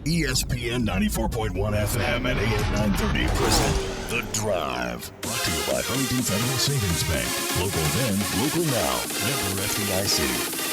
ESPN 94.1 FM and AM 930 present The Drive. Brought to you by Huntington Federal Savings Bank. Local then, local now. Member FDIC.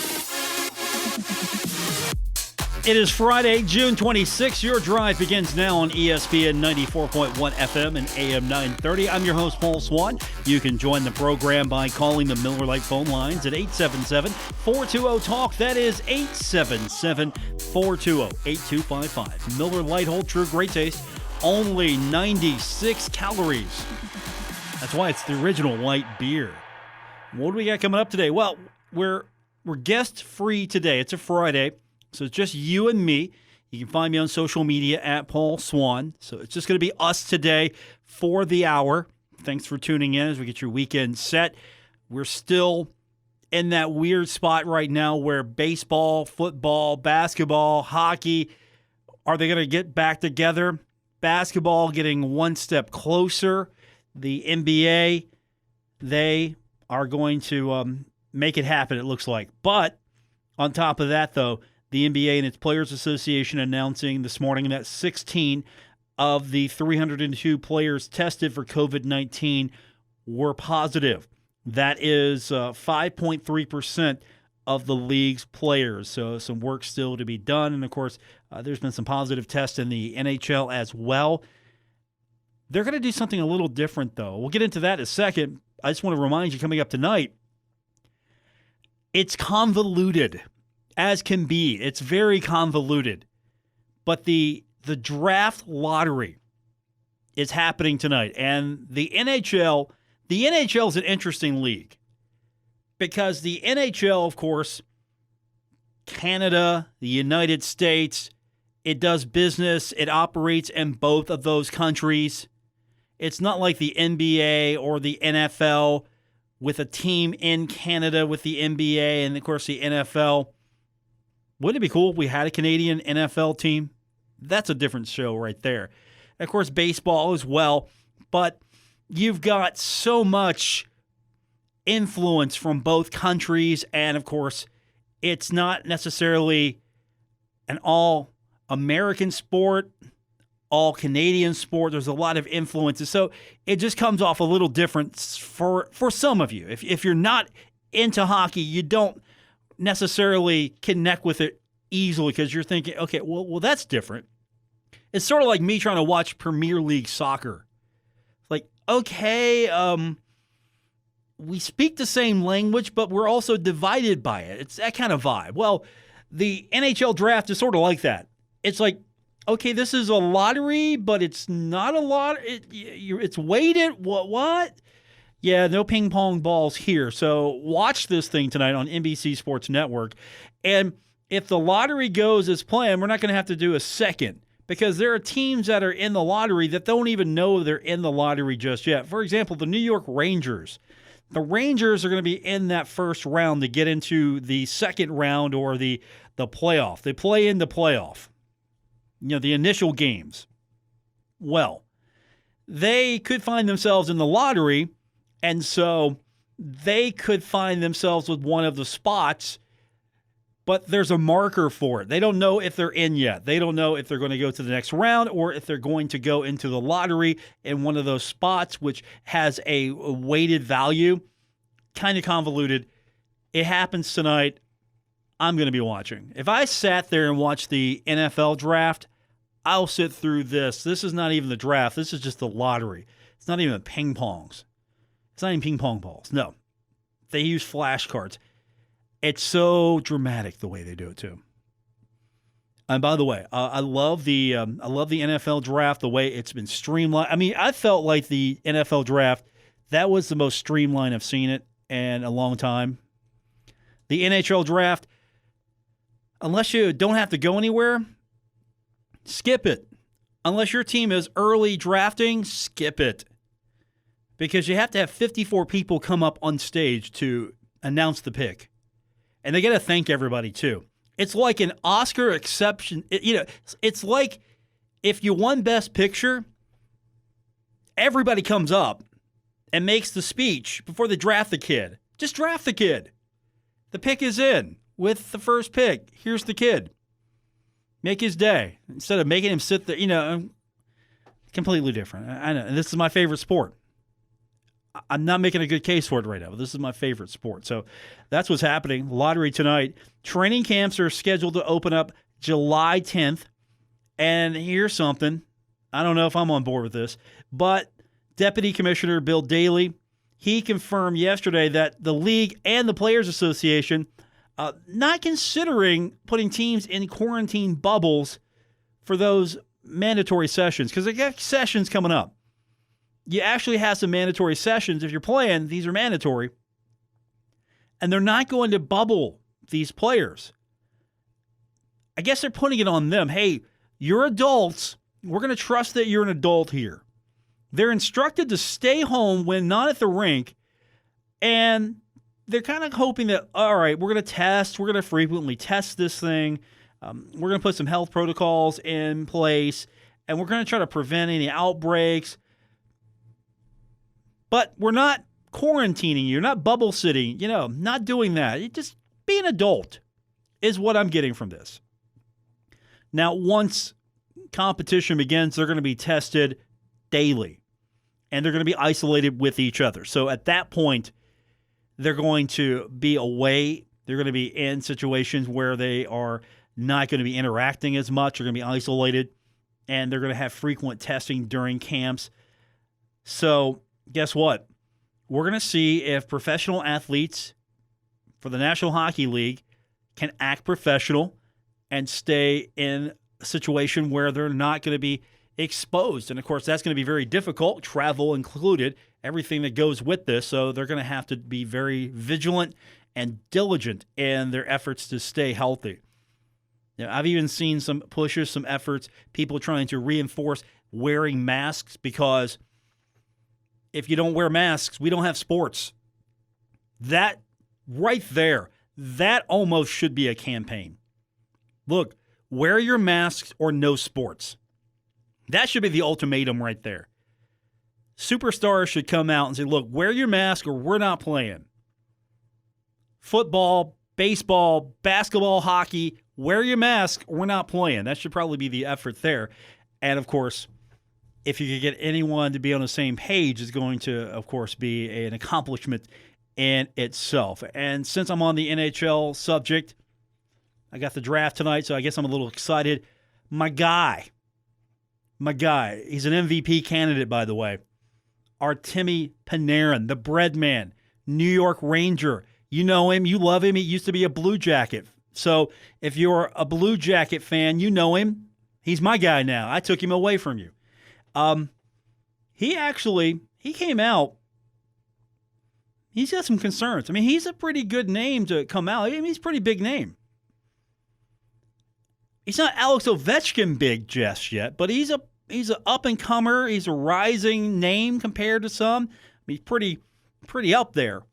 It is Friday, June 26th. Your drive begins now on ESPN 94.1 FM and AM 930. I'm your host, Paul Swann. You can join the program by calling the Miller Lite phone lines at 877-420-TALK. That is 877-420-8255. Miller Lite, hold true, great taste. Only 96 calories. That's why it's the original light beer. What do we got coming up today? Well, we're guest-free today. It's a Friday. So it's just you and me. You can find me on social media at Paul Swann. So it's just going to be us today for the hour. Thanks for tuning in as we get your weekend set. We're still in that weird spot right now where baseball, football, basketball, hockey, are they going to get back together? Basketball getting one step closer. The NBA, they are going to make it happen, it looks like. But on top of that, though, the NBA and its Players Association announcing this morning that 16 of the 302 players tested for COVID-19 were positive. That is 5.3% of the league's players. So some work still to be done. And, of course, there's been some positive tests in the NHL as well. They're going to do something a little different, though. We'll get into that in a second. I just want to remind you, coming up tonight, it's convoluted. As can be. It's very convoluted. But the draft lottery is happening tonight. And the NHL is an interesting league. Because the NHL, of course, Canada, the United States, it does business. It operates in both of those countries. It's not like the NBA or the NFL with a team in Canada with the NBA and, of course, the NFL. Wouldn't it be cool if we had a Canadian NFL team? That's a different show right there. And of course, baseball as well. But you've got so much influence from both countries. And of course, it's not necessarily an all-American sport, all-Canadian sport. There's a lot of influences. So it just comes off a little different for some of you. If you're not into hockey, you don't necessarily connect with it easily because you're thinking, okay, well, that's different. It's sort of like me trying to watch Premier League soccer. Like, okay, we speak the same language, but we're also divided by it. It's that kind of vibe. Well, the NHL draft is sort of like that. It's like, okay, this is a lottery, but it's not a lot. It's weighted. What? Yeah, no ping pong balls here. So watch this thing tonight on NBC Sports Network. And if the lottery goes as planned, we're not going to have to do a second because there are teams that are in the lottery that don't even know they're in the lottery just yet. For example, the New York Rangers. The Rangers are going to be in that first round to get into the second round or the playoff. They play in the playoff, the initial games. Well, they could find themselves in the lottery. And so they could find themselves with one of the spots, but there's a marker for it. They don't know if they're in yet. They don't know if they're going to go to the next round or if they're going to go into the lottery in one of those spots, which has a weighted value. Kind of convoluted. It happens tonight. I'm going to be watching. If I sat there and watched the NFL draft, I'll sit through this. This is not even the draft. This is just the lottery. It's not even the ping pongs. It's not even ping pong balls. No. They use flashcards. It's so dramatic the way they do it, too. And by the way, I love the NFL draft, the way it's been streamlined. I mean, I felt like the NFL draft, that was the most streamlined I've seen it in a long time. The NHL draft, unless you don't have to go anywhere, skip it. Unless your team is early drafting, skip it. Because you have to have 54 people come up on stage to announce the pick. And they got to thank everybody, too. It's like an Oscar exception. It's like if you won Best Picture, everybody comes up and makes the speech before they draft the kid. Just draft the kid. The pick is in with the first pick. Here's the kid. Make his day. Instead of making him sit there, completely different. I know. And this is my favorite sport. I'm not making a good case for it right now, but this is my favorite sport. So that's what's happening. Lottery tonight. Training camps are scheduled to open up July 10th. And here's something. I don't know if I'm on board with this, but Deputy Commissioner Bill Daley, he confirmed yesterday that the league and the Players Association not considering putting teams in quarantine bubbles for those mandatory sessions, because they got sessions coming up. You actually have some mandatory sessions. If you're playing, these are mandatory. And they're not going to bubble these players. I guess they're putting it on them. Hey, you're adults. We're going to trust that you're an adult here. They're instructed to stay home when not at the rink. And they're kind of hoping that, all right, we're going to test. We're going to frequently test this thing. We're going to put some health protocols in place. And we're going to try to prevent any outbreaks. But we're not quarantining you, not bubble sitting, not doing that. You just be an adult is what I'm getting from this. Now, once competition begins, they're going to be tested daily, and they're going to be isolated with each other. So at that point, they're going to be away. They're going to be in situations where they are not going to be interacting as much. They're going to be isolated, and they're going to have frequent testing during camps. So guess what? We're going to see if professional athletes for the National Hockey League can act professional and stay in a situation where they're not going to be exposed. And, of course, that's going to be very difficult, travel included, everything that goes with this. So they're going to have to be very vigilant and diligent in their efforts to stay healthy. I've even seen some pushes, some efforts, people trying to reinforce wearing masks, because if you don't wear masks, we don't have sports. That right there, that almost should be a campaign. Look, wear your masks or no sports. That should be the ultimatum right there. Superstars should come out and say, look, wear your mask or we're not playing. Football, baseball, basketball, hockey, wear your mask or we're not playing. That should probably be the effort there. And, of course, if you could get anyone to be on the same page, it's going to, of course, be an accomplishment in itself. And since I'm on the NHL subject, I got the draft tonight, so I guess I'm a little excited. My guy, he's an MVP candidate, by the way. Artemi Panarin, the bread man, New York Ranger. You know him. You love him. He used to be a Blue Jacket. So if you're a Blue Jacket fan, you know him. He's my guy now. I took him away from you. He came out. He's got some concerns. I mean, he's a pretty good name to come out. I mean, he's a pretty big name. He's not Alex Ovechkin big just yet, but he's a up-and-comer. He's a rising name compared to some. I mean, he's pretty up there.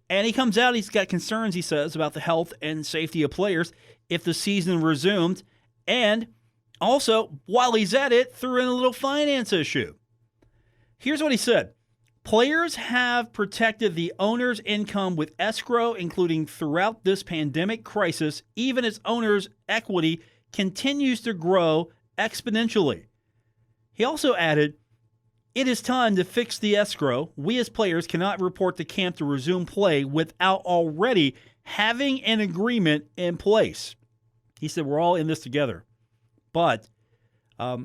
And he comes out, he's got concerns, he says, about the health and safety of players if the season resumed. And also, while he's at it, threw in a little finance issue. Here's what he said. Players have protected the owner's income with escrow, including throughout this pandemic crisis, even as owners' equity continues to grow exponentially. He also added, it is time to fix the escrow. We as players cannot report to camp to resume play without already having an agreement in place. He said, we're all in this together. But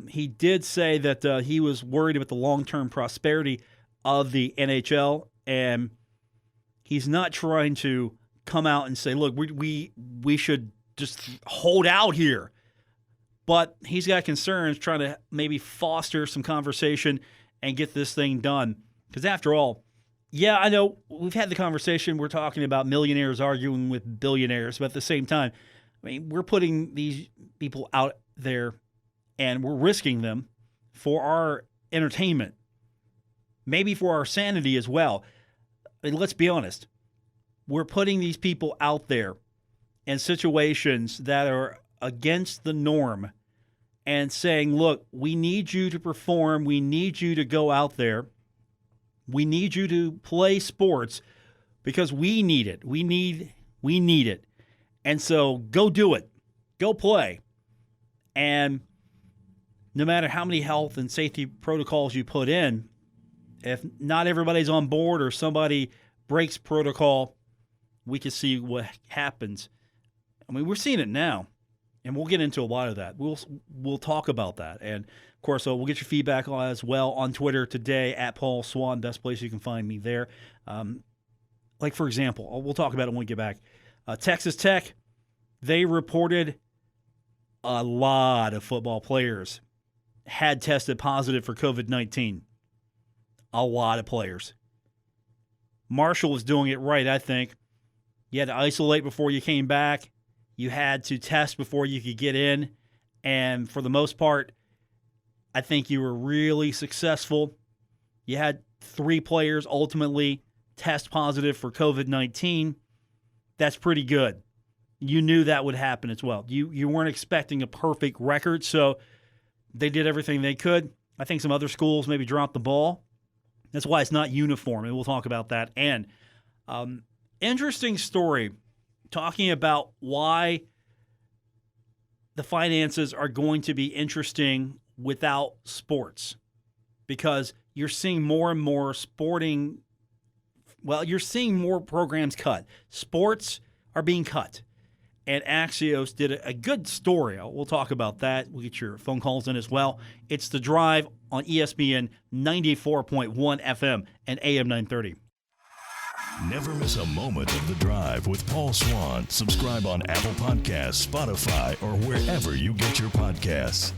he did say that he was worried about the long-term prosperity of the NHL, and he's not trying to come out and say, look, we should just hold out here. But he's got concerns trying to maybe foster some conversation and get this thing done. Because after all, yeah, I know we've had the conversation. We're talking about millionaires arguing with billionaires. But at the same time, I mean, we're putting these people out there and we're risking them for our entertainment, maybe for our sanity as well. I mean, let's be honest. We're putting these people out there in situations that are against the norm and saying, look, we need you to perform. We need you to go out there. We need you to play sports because we need it. We need it. And so go do it. Go play. And no matter how many health and safety protocols you put in, if not everybody's on board or somebody breaks protocol, we can see what happens. I mean, we're seeing it now, and we'll get into a lot of that. We'll talk about that. And, of course, we'll get your feedback as well on Twitter today at Paul Swann. Best place you can find me there. Like, for example, we'll talk about it when we get back. Texas Tech, they reported a lot of football players had tested positive for COVID-19. A lot of players. Marshall was doing it right, I think. You had to isolate before you came back. You had to test before you could get in. And for the most part, I think you were really successful. You had 3 players ultimately test positive for COVID-19. That's pretty good. You knew that would happen as well. You weren't expecting a perfect record, so they did everything they could. I think some other schools maybe dropped the ball. That's why it's not uniform, and we'll talk about that. And interesting story talking about why the finances are going to be interesting without sports, because you're seeing more and more you're seeing more programs cut. Sports are being cut. And Axios did a good story. We'll talk about that. We'll get your phone calls in as well. It's The Drive on ESPN 94.1 FM and AM 930. Never miss a moment of The Drive with Paul Swann. Subscribe on Apple Podcasts, Spotify, or wherever you get your podcasts.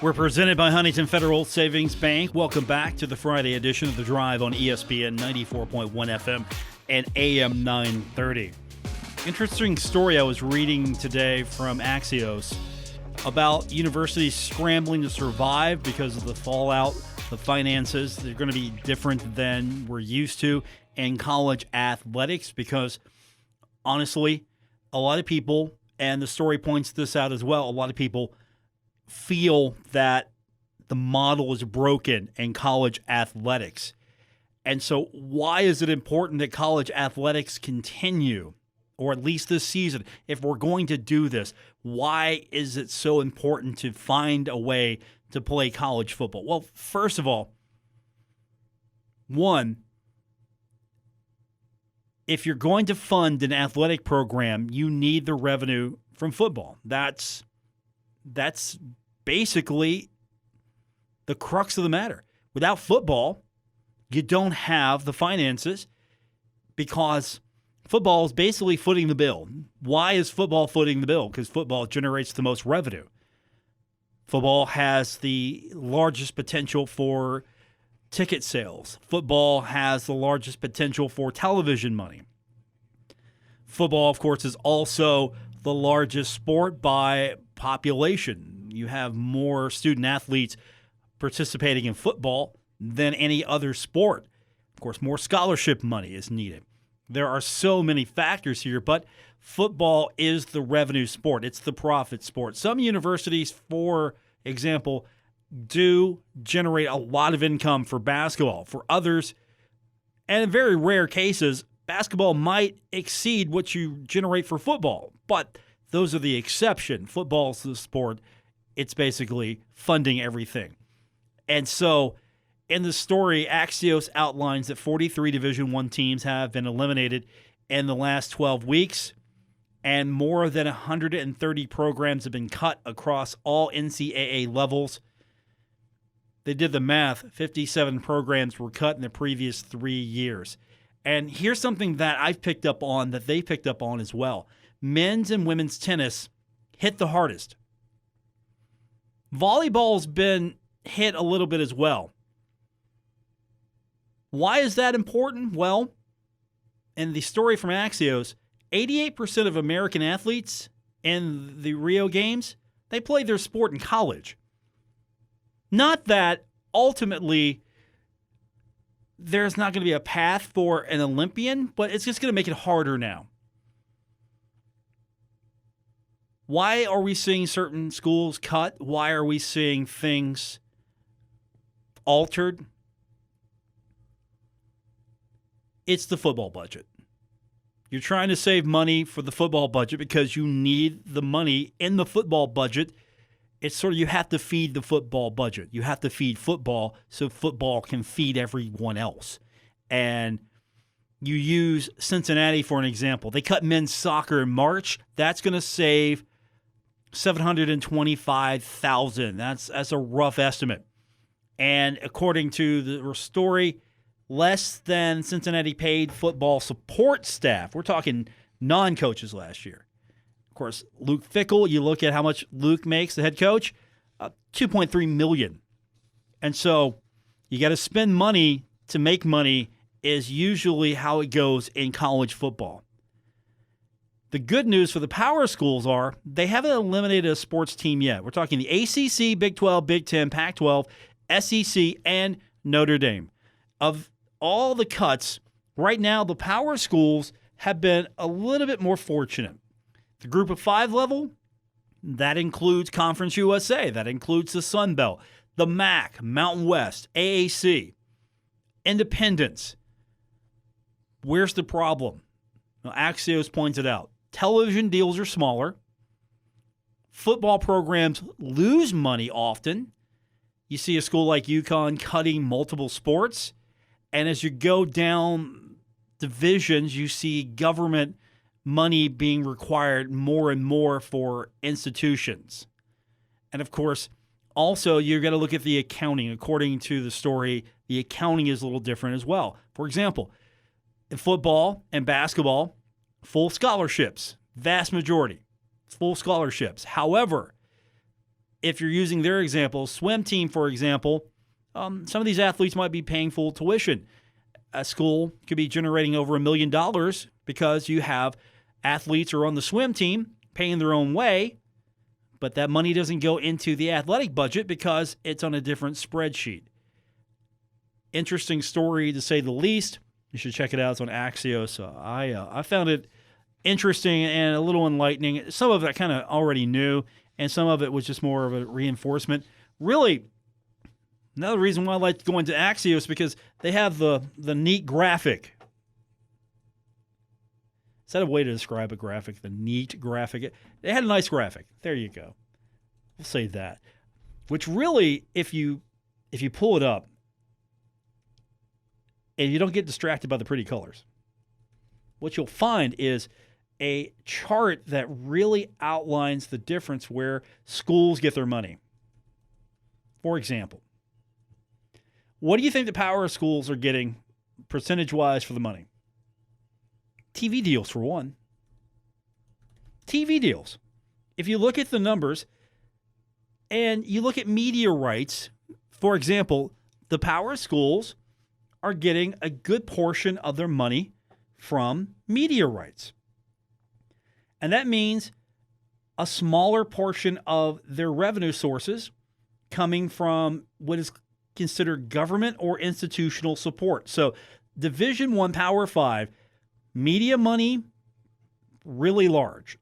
We're presented by Huntington Federal Savings Bank. Welcome back to the Friday edition of The Drive on ESPN 94.1 FM and AM 930. Interesting story I was reading today from Axios about universities scrambling to survive because of the fallout, the finances. They're going to be different than we're used to in college athletics because, honestly, a lot of people, and the story points this out as well, a lot of people feel that the model is broken in college athletics. And so why is it important that college athletics continue, or at least this season? If we're going to do this, why is it so important to find a way to play college football? Well, first of all, one, if you're going to fund an athletic program, you need the revenue from football. That's basically the crux of the matter. Without football, you don't have the finances because football is basically footing the bill. Why is football footing the bill? Because football generates the most revenue. Football has the largest potential for ticket sales. Football has the largest potential for television money. Football, of course, is also the largest sport by population. You have more student athletes participating in football than any other sport. Of course, more scholarship money is needed. There are so many factors here, but football is the revenue sport. It's the profit sport. Some universities, for example, do generate a lot of income for basketball. For others, and in very rare cases, basketball might exceed what you generate for football, but those are the exception. Football's the sport. It's basically funding everything. And so in the story, Axios outlines that 43 Division I teams have been eliminated in the last 12 weeks, and more than 130 programs have been cut across all NCAA levels. They did the math. 57 programs were cut in the previous 3 years. And here's something that I've picked up on that they picked up on as well. Men's and women's tennis hit the hardest. Volleyball's been hit a little bit as well. Why is that important? Well, in the story from Axios, 88% of American athletes in the Rio Games, they played their sport in college. Not that ultimately there's not going to be a path for an Olympian, but it's just going to make it harder now. Why are we seeing certain schools cut? Why are we seeing things altered? It's the football budget. You're trying to save money for the football budget because you need the money in the football budget. It's sort of you have to feed the football budget. You have to feed football so football can feed everyone else. And you use Cincinnati for an example. They cut men's soccer in March. That's going to save $725,000. That's a rough estimate. And according to the story, less than Cincinnati paid football support staff. We're talking non-coaches last year. Of course, Luke Fickell, you look at how much Luke makes, the head coach, $2.3 million. And so you got to spend money to make money is usually how it goes in college football. The good news for the power schools are they haven't eliminated a sports team yet. We're talking the ACC, Big 12, Big 10, Pac-12, SEC, and Notre Dame. Of all the cuts, right now the power schools have been a little bit more fortunate. The group of 5 level, that includes Conference USA, that includes the Sun Belt, the MAC, Mountain West, AAC, Independence. Where's the problem? Well, Axios points it out. Television deals are smaller. Football programs lose money often. You see a school like UConn cutting multiple sports. And as you go down divisions, you see government money being required more and more for institutions. And of course, also you're going to look at the accounting. According to the story, the accounting is a little different as well. For example, in football and basketball, full scholarships, vast majority, full scholarships. However, if you're using their example, swim team, for example, some of these athletes might be paying full tuition. A school could be generating over $1 million because you have athletes who are on the swim team paying their own way, but that money doesn't go into the athletic budget because it's on a different spreadsheet. Interesting story, to say the least. You should check it out. It's on Axios. I found it interesting and a little enlightening. Some of it I kind of already knew, and some of it was just more of a reinforcement. Really, another reason why I like going to Axios is because they have the neat graphic. Is that a way to describe a graphic? The neat graphic? They had a nice graphic. There you go. We'll say that. Which really, if you pull it up, and you don't get distracted by the pretty colors, what you'll find is a chart that really outlines the difference where schools get their money. For example, what do you think the power schools are getting percentage-wise for the money? TV deals, for one. TV deals. If you look at the numbers and you look at media rights, for example, the power schools are getting a good portion of their money from media rights. And that means a smaller portion of their revenue sources coming from what is considered government or institutional support. So Division I, Power 5, media money, really large.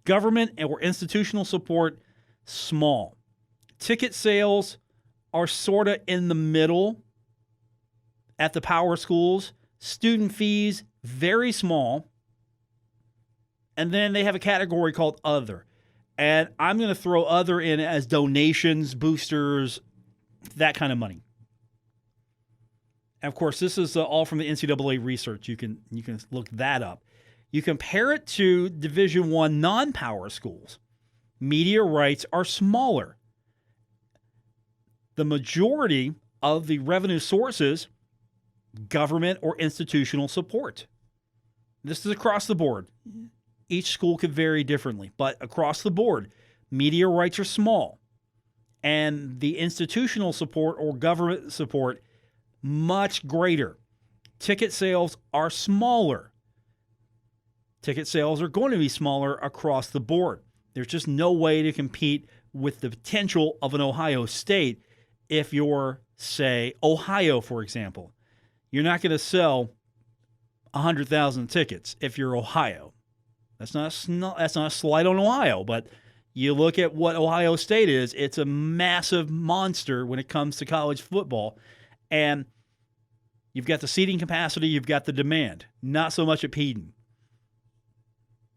Government or institutional support, small. Ticket sales are sort of in the middle at the power schools. Student fees, very small. And then they have a category called Other. And I'm going to throw Other in as donations, boosters, that kind of money. And of course, this is all from the NCAA research. You can look that up. You compare it to Division I non-power schools. Media rights are smaller. The majority of the revenue sources, government or institutional support. This is across the board. Each school could vary differently, but across the board, media rights are small. And the institutional support or government support, much greater. Ticket sales are smaller. Ticket sales are going to be smaller across the board. There's just no way to compete with the potential of an Ohio State if you're, say, Ohio, for example. You're not going to sell 100,000 tickets if you're Ohio. That's not a slight on Ohio, but you look at what Ohio State is, it's a massive monster when it comes to college football. And You've got the seating capacity, you've got the demand. Not so much at Peden.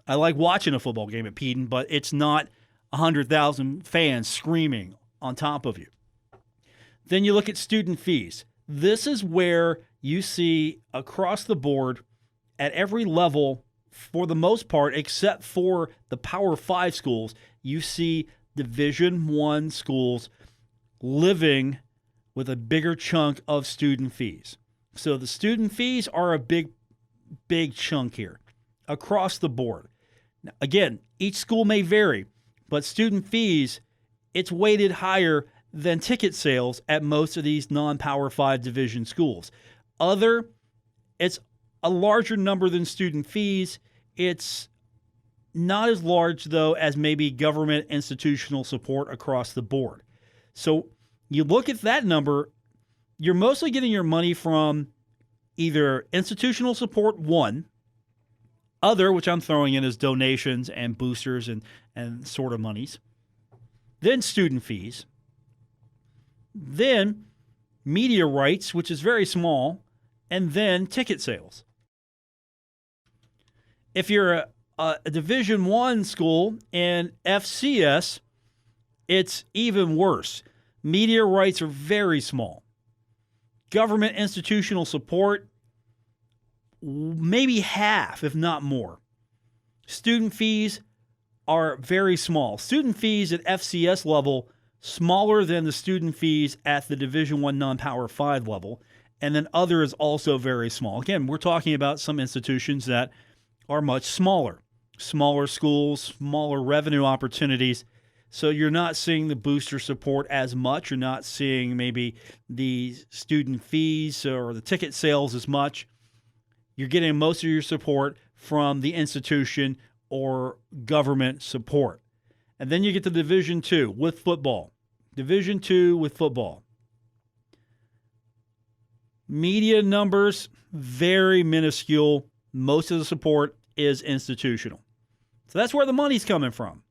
I like watching a football game at Peden, but it's not 100,000 fans screaming on top of you. Then you look at student fees. This is where you see across the board at every level, for the most part, except for the Power 5 schools, you see Division I schools living with a bigger chunk of student fees. So the student fees are a big chunk here across the board. Now, again, each school may vary, but student fees, it's weighted higher than ticket sales at most of these non-Power 5 division schools. It's a larger number than student fees. It's not as large, though, as maybe government institutional support across the board. So you look at that number, you're mostly getting your money from either institutional support, one, other, which I'm throwing in as donations and boosters and sort of monies, then student fees, then media rights, which is very small, and then ticket sales. If you're a Division I school in FCS, it's even worse. Media rights are very small. Government institutional support, maybe half, if not more. Student fees are very small. Student fees at FCS level, smaller than the student fees at the Division I non-Power 5 level. And then other is also very small. Again, we're talking about some institutions that are much smaller. Smaller schools, smaller revenue opportunities. So you're not seeing the booster support as much. You're not seeing maybe the student fees or the ticket sales as much. You're getting most of your support from the institution or government support. And then you get to Division II with football. Division II with football. Media numbers, very minuscule. Most of the support is institutional. So that's where the money's coming from.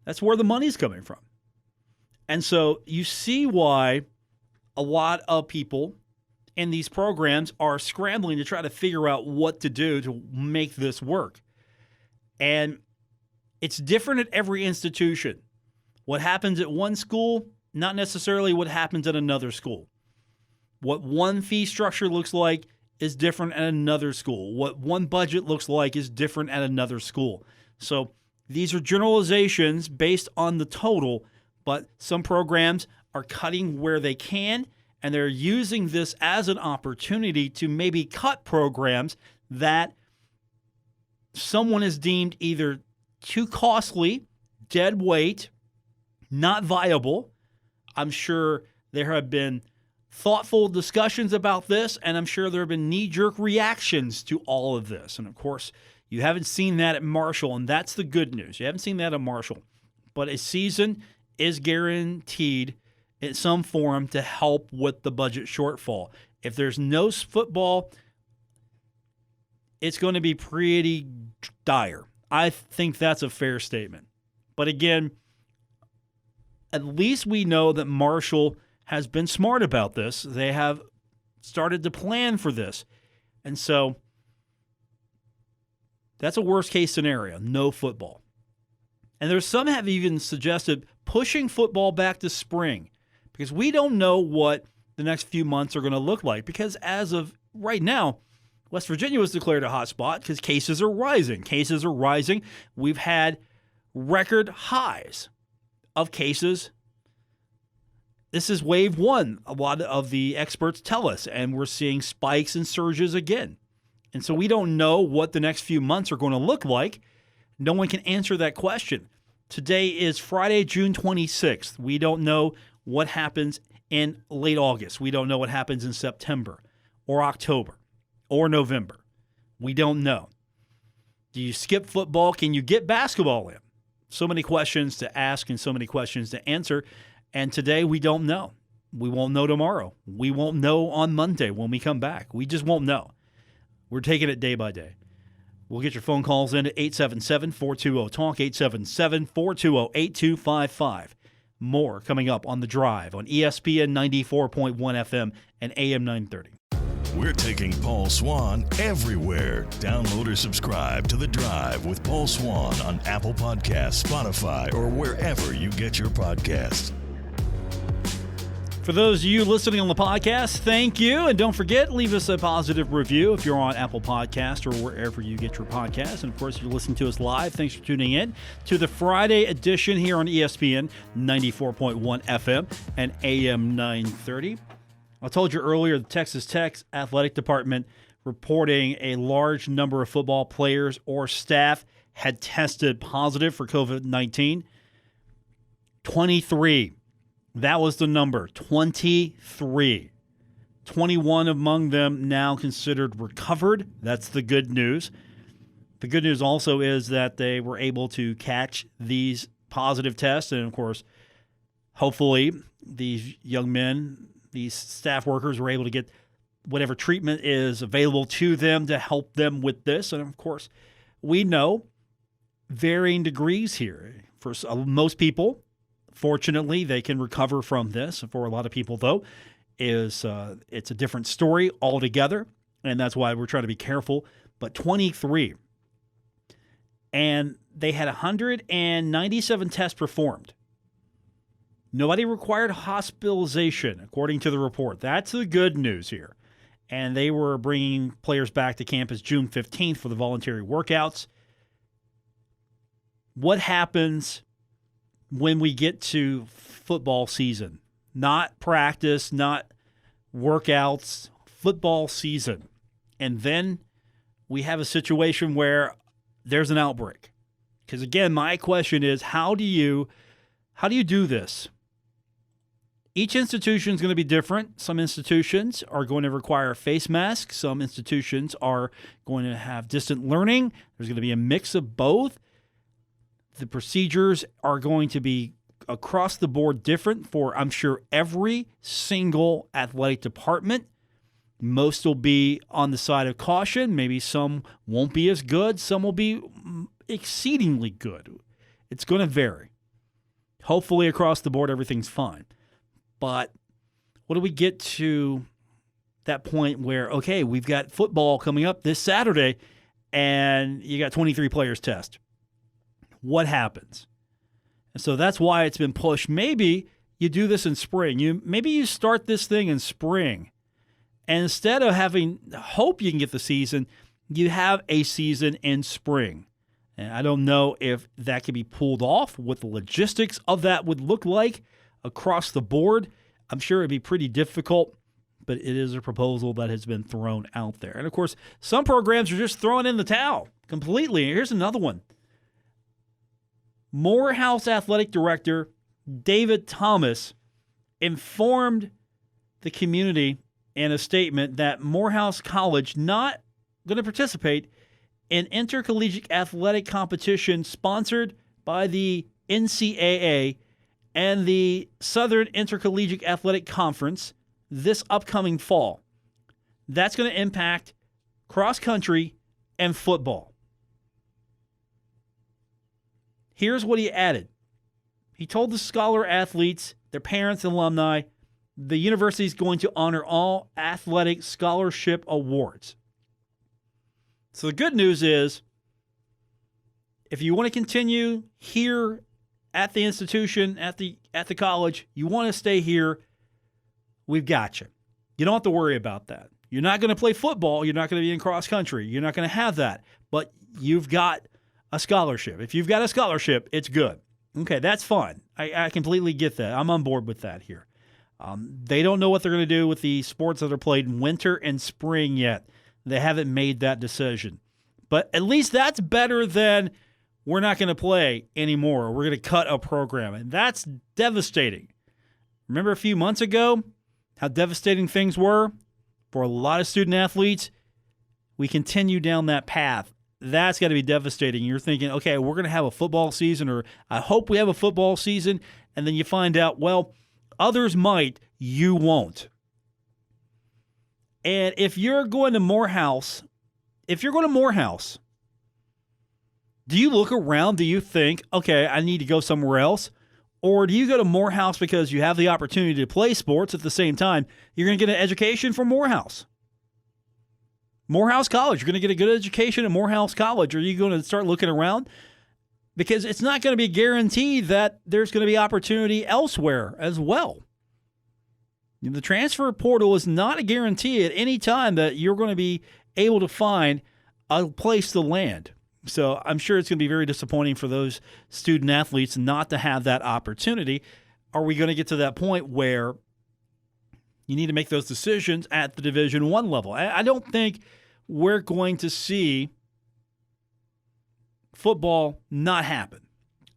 That's where the money's coming from. And so you see why a lot of people in these programs are scrambling to try to figure out what to do to make this work. And it's different at every institution. What happens at one school, not necessarily what happens at another school. What one fee structure looks like is different at another school. What one budget looks like is different at another school. So these are generalizations based on the total, but some programs are cutting where they can, and they're using this as an opportunity to maybe cut programs that someone has deemed either too costly, dead weight, not viable. I'm sure there have been thoughtful discussions about this, and I'm sure there have been knee-jerk reactions to all of this. And, of course, you haven't seen that at Marshall, and that's the good news. You haven't seen that at Marshall. But a season is guaranteed in some form to help with the budget shortfall. If there's no football, it's going to be pretty dire. I think that's a fair statement. But again, at least we know that Marshall has been smart about this. They have started to plan for this. And so that's a worst-case scenario, no football. And there's some have even suggested pushing football back to spring because we don't know what the next few months are going to look like because as of right now, West Virginia was declared a hot spot because cases are rising. Cases are rising. We've had record highs of cases. This is wave one, a lot of the experts tell us, and we're seeing spikes and surges again. And so we don't know what the next few months are going to look like. No one can answer that question. Today is Friday, June 26th. We don't know what happens in late August. We don't know what happens in September or October or November. We don't know. Do you skip football? Can you get basketball in? So many questions to ask and so many questions to answer. And today we don't know. We won't know tomorrow. We won't know on Monday when we come back. We just won't know. We're taking it day by day. We'll get your phone calls in at 877-420-TALK, 877-420-8255. More coming up on The Drive on ESPN 94.1 FM and AM 930. We're taking Paul Swann everywhere. Download or subscribe to The Drive with Paul Swann on Apple Podcasts, Spotify, or wherever you get your podcasts. For those of you listening on the podcast, thank you. And don't forget, leave us a positive review if you're on Apple Podcasts or wherever you get your podcasts. And, of course, if you're listening to us live, thanks for tuning in to the Friday edition here on ESPN 94.1 FM and AM 930. I told you earlier, the Texas Tech Athletic Department reporting a large number of football players or staff had tested positive for COVID-19. 23. That was the number, 23. 21 among them now considered recovered. That's the good news. The good news also is that they were able to catch these positive tests. And, of course, hopefully these young men, these staff workers were able to get whatever treatment is available to them to help them with this. And, of course, we know varying degrees here. For most people, fortunately, they can recover from this. For a lot of people, though, it's a different story altogether, and that's why we're trying to be careful. But 23, and they had 197 tests performed. Nobody required hospitalization, according to the report. That's the good news here. And they were bringing players back to campus June 15th for the voluntary workouts. What happens when we get to football season? Not practice, not workouts, football season. And then we have a situation where there's an outbreak. Because again, my question is, how do you do this? Each institution is going to be different. Some institutions are going to require a face mask. Some institutions are going to have distant learning. There's going to be a mix of both. The procedures are going to be across the board different for, I'm sure, every single athletic department. Most will be on the side of caution. Maybe some won't be as good. Some will be exceedingly good. It's going to vary. Hopefully, across the board, everything's fine. But what do we get to that point where, okay, we've got football coming up this Saturday, and you got 23 players test? What happens? And so that's why it's been pushed. Maybe you do this in spring. Maybe you start this thing in spring. And instead of having hope you can get the season, you have a season in spring. And I don't know if that can be pulled off, what the logistics of that would look like across the board. I'm sure it'd be pretty difficult, but it is a proposal that has been thrown out there. And, of course, some programs are just throwing in the towel completely. Here's another one. Morehouse Athletic Director David Thomas informed the community in a statement that Morehouse College not going to participate in intercollegiate athletic competition sponsored by the NCAA and the Southern Intercollegiate Athletic Conference this upcoming fall. That's going to impact cross country and football. Here's what he added. He told the scholar athletes, their parents, and alumni, the university is going to honor all athletic scholarship awards. So the good news is, if you want to continue here at the institution, at the college, you want to stay here, we've got you. You don't have to worry about that. You're not going to play football. You're not going to be in cross country. You're not going to have that. But you've got a scholarship. If you've got a scholarship, it's good. Okay, that's fine. I completely get that. I'm on board with that here. They don't know what they're going to do with the sports that are played in winter and spring yet. They haven't made that decision. But at least that's better than we're not going to play anymore. We're going to cut a program. And that's devastating. Remember a few months ago how devastating things were for a lot of student athletes? We continue down that path. That's got to be devastating. You're thinking, okay, we're going to have a football season, or I hope we have a football season, and then you find out, well, others might, you won't. And if you're going to Morehouse, do you look around? Do you think, okay, I need to go somewhere else? Or do you go to Morehouse because you have the opportunity to play sports at the same time? You're going to get an education from Morehouse. Morehouse College. You're going to get a good education at Morehouse College. Are you going to start looking around? Because it's not going to be guaranteed that there's going to be opportunity elsewhere as well. The transfer portal is not a guarantee at any time that you're going to be able to find a place to land. So I'm sure it's going to be very disappointing for those student athletes not to have that opportunity. Are we going to get to that point where you need to make those decisions at the Division I level? I don't think we're going to see football not happen.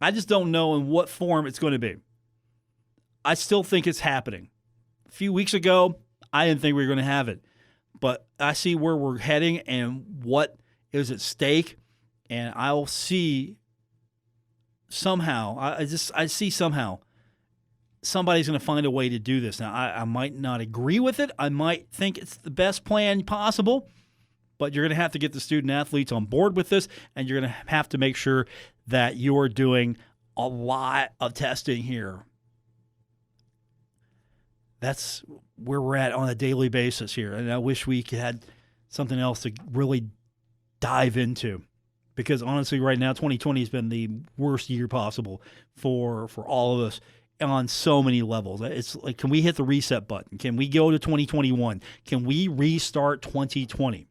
I just don't know in what form it's going to be. I still think it's happening. A few weeks ago, I didn't think we were going to have it. But I see where we're heading and what is at stake. And I'll see somehow, I see somehow somebody's going to find a way to do this. Now, I might not agree with it. I might think it's the best plan possible, but you're going to have to get the student athletes on board with this, and you're going to have to make sure that you're doing a lot of testing here. That's where we're at on a daily basis here, and I wish we had something else to really dive into. Because honestly, right now, 2020 has been the worst year possible for all of us on so many levels. It's like, can we hit the reset button? Can we go to 2021? Can we restart 2020?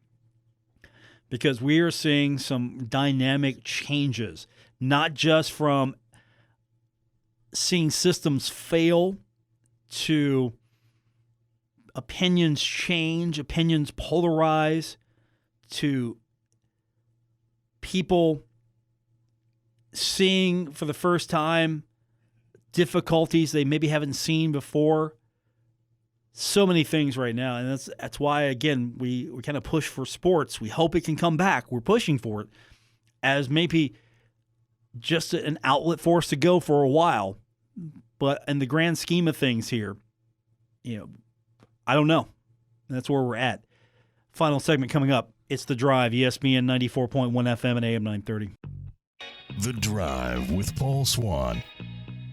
Because we are seeing some dynamic changes, not just from seeing systems fail to opinions change, opinions polarize, to people seeing for the first time difficulties they maybe haven't seen before. So many things right now, and that's why, again, we kind of push for sports. We hope it can come back. We're pushing for it as maybe just an outlet for us to go for a while. But in the grand scheme of things here, I don't know. That's where we're at. Final segment coming up. It's The Drive, ESPN 94.1 FM and AM 930. The Drive with Paul Swann.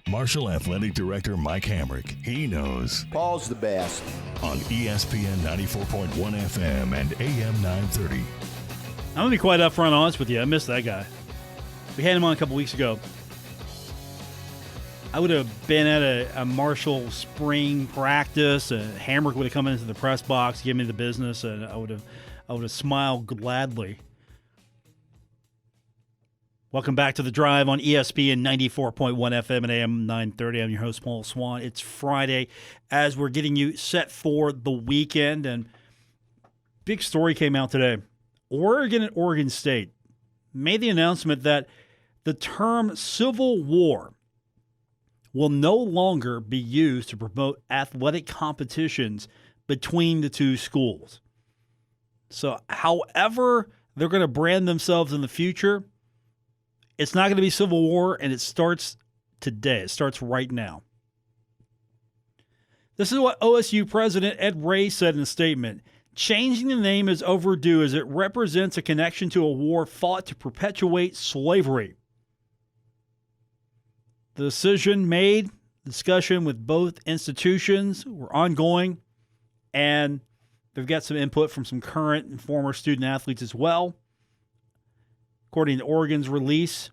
Marshall Athletic Director Mike Hamrick. He knows. Paul's the best. On ESPN 94.1 FM and AM 930. I'm going to be quite upfront honest with you. I missed that guy. We had him on a couple weeks ago. I would have been at a Marshall spring practice. Hamrick would have come into the press box, give me the business, and I would have smiled gladly. Welcome back to The Drive on ESPN 94.1 FM and AM 930. I'm your host, Paul Swann. It's Friday as we're getting you set for the weekend. And big story came out today. Oregon and Oregon State made the announcement that the term Civil War will no longer be used to promote athletic competitions between the two schools. So however they're going to brand themselves in the future, it's not going to be Civil War, and it starts today. It starts right now. This is what OSU President Ed Ray said in a statement. Changing the name is overdue as it represents a connection to a war fought to perpetuate slavery. The decision made, discussion with both institutions were ongoing, and they've got some input from some current and former student athletes as well. According to Oregon's release,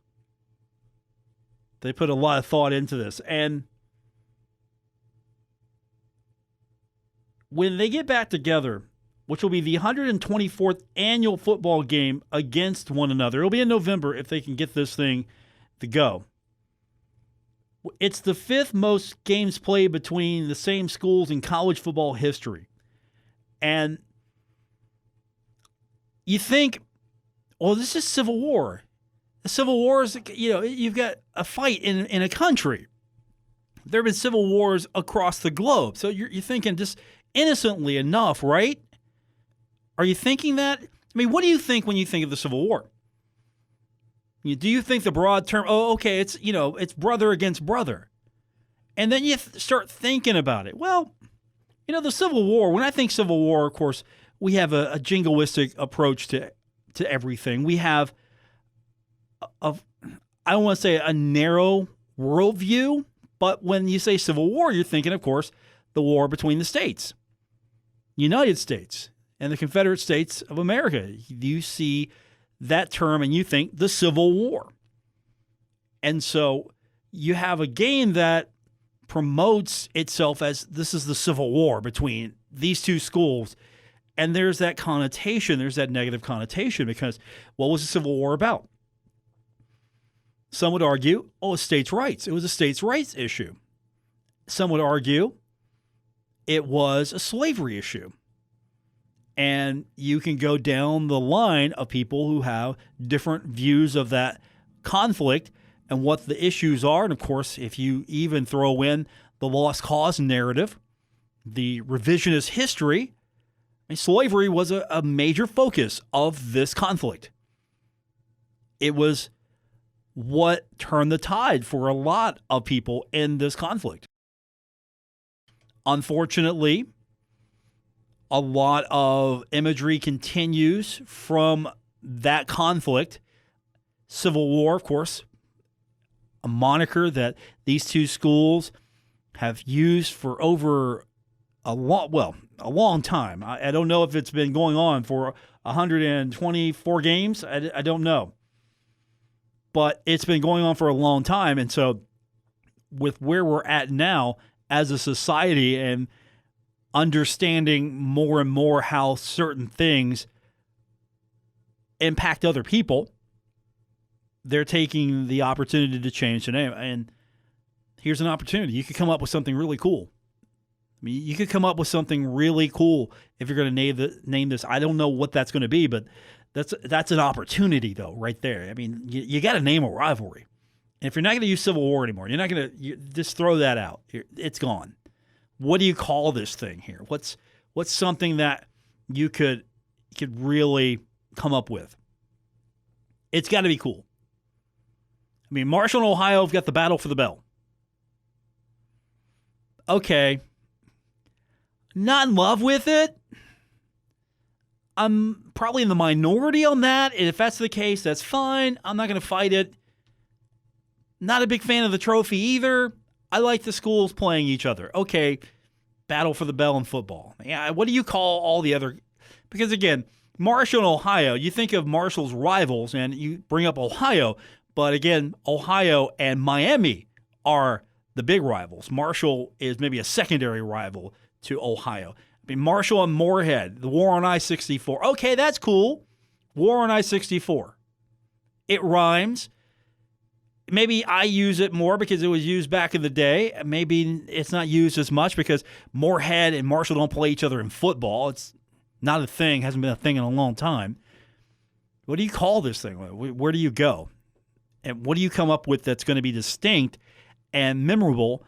they put a lot of thought into this. And when they get back together, which will be the 124th annual football game against one another, it'll be in November if they can get this thing to go. It's the fifth most games played between the same schools in college football history. And you think, well, this is Civil War. The Civil War is, you've got a fight in a country. There have been civil wars across the globe. So you're thinking just innocently enough, right? Are you thinking that? I mean, what do you think when you think of the Civil War? Do you think the broad term, it's brother against brother? And then you start thinking about it. Well, the Civil War, when I think Civil War, of course, we have a jingoistic approach to everything. We have, I don't want to say a narrow worldview, But when you say Civil War, you're thinking, of course, the war between the states, United States and the Confederate States of America. You see that term and you think the Civil War. And so you have a game that promotes itself as this is the Civil War between these two schools. And there's that connotation, there's that negative connotation, because what was the Civil War about? Some would argue, states' rights. It was a states' rights issue. Some would argue it was a slavery issue. And you can go down the line of people who have different views of that conflict and what the issues are. And of course, if you even throw in the lost cause narrative, the revisionist history, slavery was a major focus of this conflict. It was what turned the tide for a lot of people in this conflict. Unfortunately, a lot of imagery continues from that conflict. Civil War, of course, a moniker that these two schools have used for over a long time. I don't know if it's been going on for 124 games. I don't know. But it's been going on for a long time. And so with where we're at now as a society and understanding more and more how certain things impact other people, they're taking the opportunity to change the name. And here's an opportunity. You could come up with something really cool. You could come up with something really cool if you're going to name this. I don't know what that's going to be, but that's an opportunity, though, right there. You got to name a rivalry. And if you're not going to use Civil War anymore, you're not going to just throw that out. It's gone. What do you call this thing here? What's something that you could really come up with? It's got to be cool. Marshall and Ohio have got the battle for the bell. Okay. Not in love with it. I'm probably in the minority on that. And if that's the case, that's fine. I'm not going to fight it. Not a big fan of the trophy either. I like the schools playing each other. Okay, battle for the bell in football. Yeah, what do you call all the other? Because again, Marshall and Ohio, you think of Marshall's rivals and you bring up Ohio. But again, Ohio and Miami are the big rivals. Marshall is maybe a secondary rival to Ohio. Marshall and Moorhead, the war on I-64. Okay, that's cool. War on I-64. It rhymes. Maybe I use it more because it was used back in the day. Maybe it's not used as much because Moorhead and Marshall don't play each other in football. It's not a thing, hasn't been a thing in a long time. What do you call this thing? Where do you go? And what do you come up with that's going to be distinct and memorable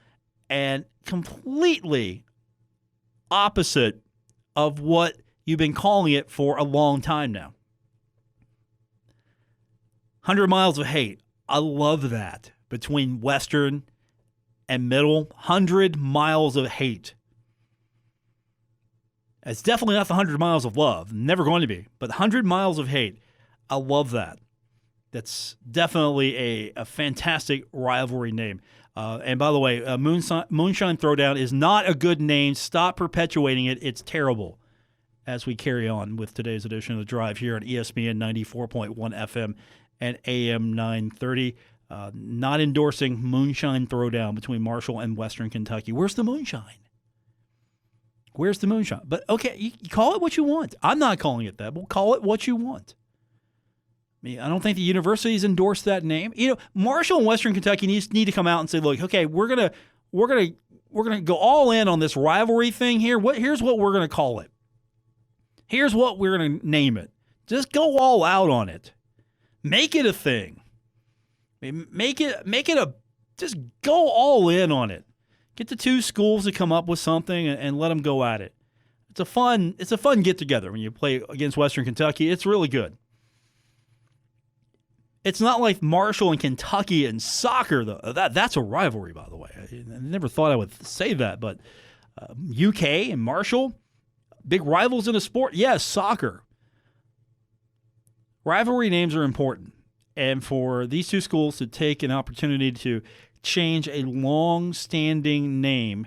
and completely opposite of what you've been calling it for a long time now? 100 Miles of Hate. I love that. Between Western and Middle, 100 Miles of Hate. It's definitely not the 100 Miles of Love. Never going to be. But 100 Miles of Hate. I love that. That's definitely a fantastic rivalry name. And by the way, Moonshine Throwdown is not a good name. Stop perpetuating it. It's terrible. As we carry on with today's edition of The Drive here on ESPN 94.1 FM and AM 930. Not endorsing Moonshine Throwdown between Marshall and Western Kentucky. Where's the moonshine? Where's the moonshine? But okay, you call it what you want. I'm not calling it that. We'll call it what you want. I don't think the universities endorsed that name. Marshall and Western Kentucky need to come out and say, "Look, okay, we're gonna go all in on this rivalry thing here. Here's what we're gonna call it. Here's what we're gonna name it. Just go all out on it. Make it a thing. Just go all in on it. Get the two schools to come up with something and let them go at it. It's a fun get together when you play against Western Kentucky. It's really good." It's not like Marshall and Kentucky in soccer, though. That's a rivalry, by the way. I never thought I would say that, but UK and Marshall, big rivals in a sport? Yes, soccer. Rivalry names are important. And for these two schools to take an opportunity to change a long-standing name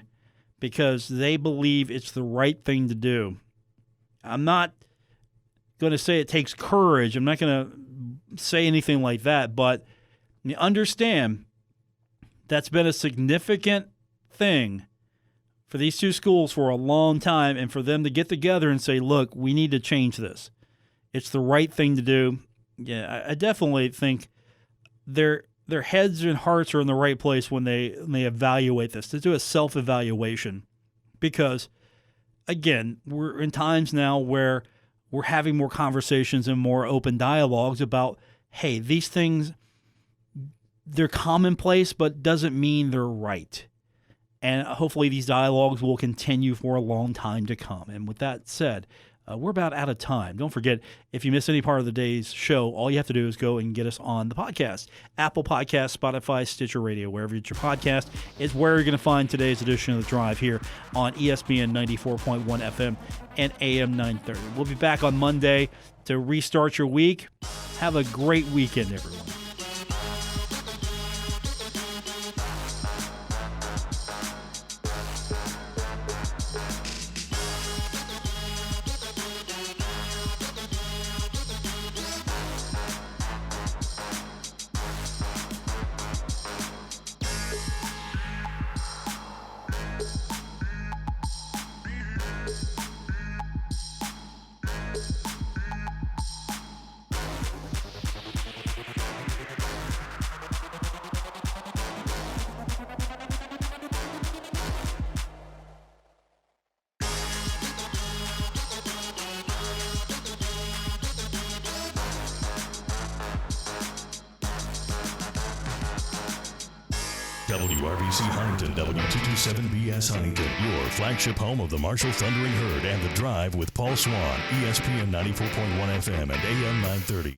because they believe it's the right thing to do. I'm not going to say it takes courage. I'm not going to say anything like that, but you understand that's been a significant thing for these two schools for a long time, and for them to get together and say, look, we need to change this. It's the right thing to do. Yeah, I definitely think their heads and hearts are in the right place when they evaluate this, to do a self-evaluation. Because, again, we're in times now where we're having more conversations and more open dialogues about, hey, these things, they're commonplace, but doesn't mean they're right. And hopefully these dialogues will continue for a long time to come. And with that said, we're about out of time. Don't forget, if you miss any part of the day's show, all you have to do is go and get us on the podcast. Apple Podcasts, Spotify, Stitcher Radio, wherever you get your podcast is where you're going to find today's edition of The Drive here on ESPN 94.1 FM and AM 930. We'll be back on Monday to restart your week. Have a great weekend, everyone. WRBC Huntington, W227BS Huntington, your flagship home of the Marshall Thundering Herd and The Drive with Paul Swann, ESPN 94.1 FM and AM 930.